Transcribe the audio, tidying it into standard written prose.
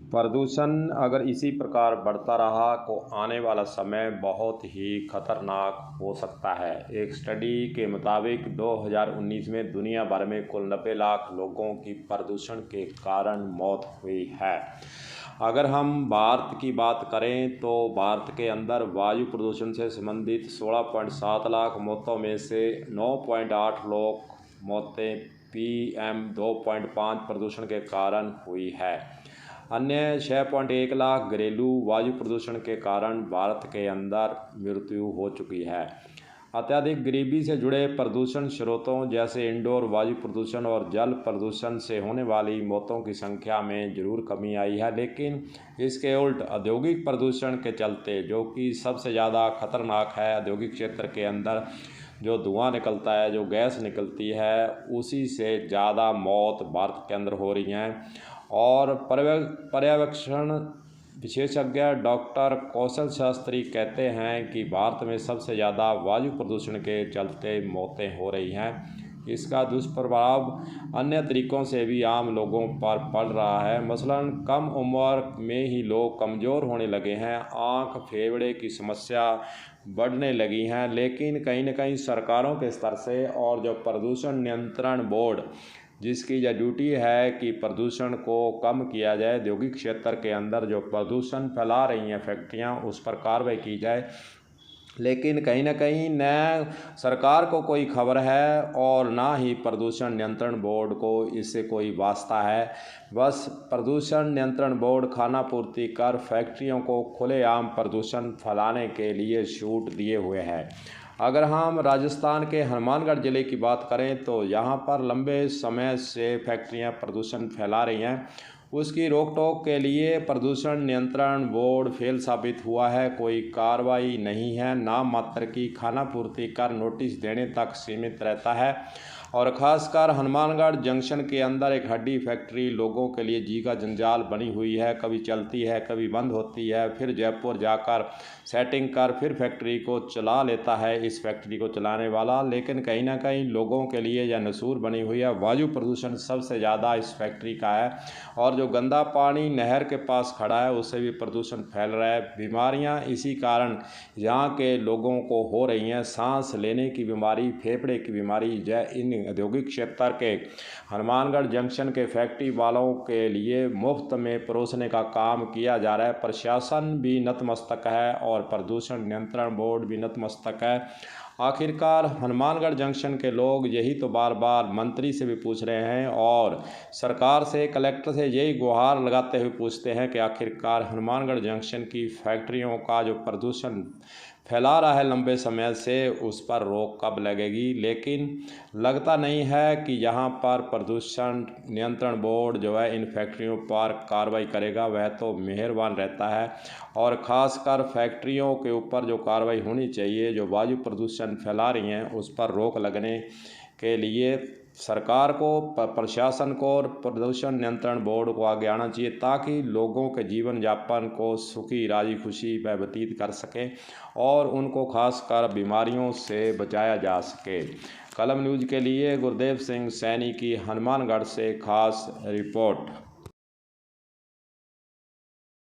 प्रदूषण अगर इसी प्रकार बढ़ता रहा तो आने वाला समय बहुत ही खतरनाक हो सकता है। एक स्टडी के मुताबिक 2019 में दुनिया भर में कुल 90 लाख लोगों की प्रदूषण के कारण मौत हुई है। अगर हम भारत की बात करें तो भारत के अंदर वायु प्रदूषण से संबंधित 16.7 लाख मौतों में से 9.8 मौतें PM 2.5 प्रदूषण के कारण हुई है। अन्य 6.1 लाख घरेलू वायु प्रदूषण के कारण भारत के अंदर मृत्यु हो चुकी है। अत्यधिक गरीबी से जुड़े प्रदूषण स्रोतों जैसे इंडोर वायु प्रदूषण और जल प्रदूषण से होने वाली मौतों की संख्या में ज़रूर कमी आई है, लेकिन इसके उल्ट औद्योगिक प्रदूषण के चलते, जो कि सबसे ज़्यादा खतरनाक है, औद्योगिक क्षेत्र के अंदर जो धुआं निकलता है, जो गैस निकलती है, उसी से ज़्यादा मौत भारत के अंदर हो रही हैं। और पर्यवेक्षण विशेषज्ञ डॉक्टर कौशल शास्त्री कहते हैं कि भारत में सबसे ज़्यादा वायु प्रदूषण के चलते मौतें हो रही हैं। इसका दुष्प्रभाव अन्य तरीक़ों से भी आम लोगों पर पड़ रहा है। मसलन कम उम्र में ही लोग कमज़ोर होने लगे हैं, आँख फेफड़े की समस्या बढ़ने लगी हैं। लेकिन कहीं न कहीं सरकारों के स्तर से और जो प्रदूषण नियंत्रण बोर्ड, जिसकी यह ड्यूटी है कि प्रदूषण को कम किया जाए, औद्योगिक क्षेत्र के अंदर जो प्रदूषण फैला रही हैं फैक्ट्रियां, उस पर कार्रवाई की जाए, लेकिन कहीं न कहीं न सरकार को कोई खबर है और ना ही प्रदूषण नियंत्रण बोर्ड को इससे कोई वास्ता है। बस प्रदूषण नियंत्रण बोर्ड खानापूर्ति कर फैक्ट्रियों को खुलेआम प्रदूषण फैलाने के लिए छूट दिए हुए है। अगर हम राजस्थान के हनुमानगढ़ ज़िले की बात करें तो यहाँ पर लंबे समय से फैक्ट्रियाँ प्रदूषण फैला रही हैं। उसकी रोक टोक के लिए प्रदूषण नियंत्रण बोर्ड फेल साबित हुआ है, कोई कार्रवाई नहीं है, नाम मात्र की खानापूर्ति कर नोटिस देने तक सीमित रहता है। और ख़ासकर हनुमानगढ़ जंक्शन के अंदर एक हड्डी फैक्ट्री लोगों के लिए जी का जंजाल बनी हुई है। कभी चलती है, कभी बंद होती है, फिर जयपुर जाकर सेटिंग कर फिर फैक्ट्री को चला लेता है इस फैक्ट्री को चलाने वाला। लेकिन कहीं ना कहीं लोगों के लिए यह नसूर बनी हुई है। वायु प्रदूषण सबसे ज़्यादा इस फैक्ट्री का है और जो गंदा पानी नहर के पास खड़ा है उससे भी प्रदूषण फैल रहा है। बीमारियां इसी कारण यहाँ के लोगों को हो रही हैं, सांस लेने की बीमारी, फेफड़े की बीमारी। इन औद्योगिक क्षेत्र के हनुमानगढ़ जंक्शन के फैक्ट्री वालों के लिए मुफ्त में परोसने का काम किया जा रहा है। प्रशासन भी नतमस्तक है और प्रदूषण नियंत्रण बोर्ड भी नतमस्तक है। आखिरकार हनुमानगढ़ जंक्शन के लोग यही तो बार बार मंत्री से भी पूछ रहे हैं और सरकार से, कलेक्टर से यही गुहार लगाते हुए पूछते हैं कि आखिरकार हनुमानगढ़ जंक्शन की फैक्ट्रियों का जो प्रदूषण फैला रहा है लंबे समय से, उस पर रोक कब लगेगी। लेकिन लगता नहीं है कि यहाँ पर प्रदूषण नियंत्रण बोर्ड जो है इन फैक्ट्रियों पर कार्रवाई करेगा। वह तो मेहरबान रहता है और ख़ासकर फैक्ट्रियों के ऊपर जो कार्रवाई होनी चाहिए, जो वायु प्रदूषण फैला रही हैं, उस पर रोक लगने के लिए सरकार को, प्रशासन को और प्रदूषण नियंत्रण बोर्ड को आगे आना चाहिए, ताकि लोगों के जीवन यापन को सुखी राजी खुशी वह व्यतीत कर सकें और उनको खासकर बीमारियों से बचाया जा सके। कलम न्यूज़ के लिए गुरदेव सिंह सैनी की हनुमानगढ़ से खास रिपोर्ट।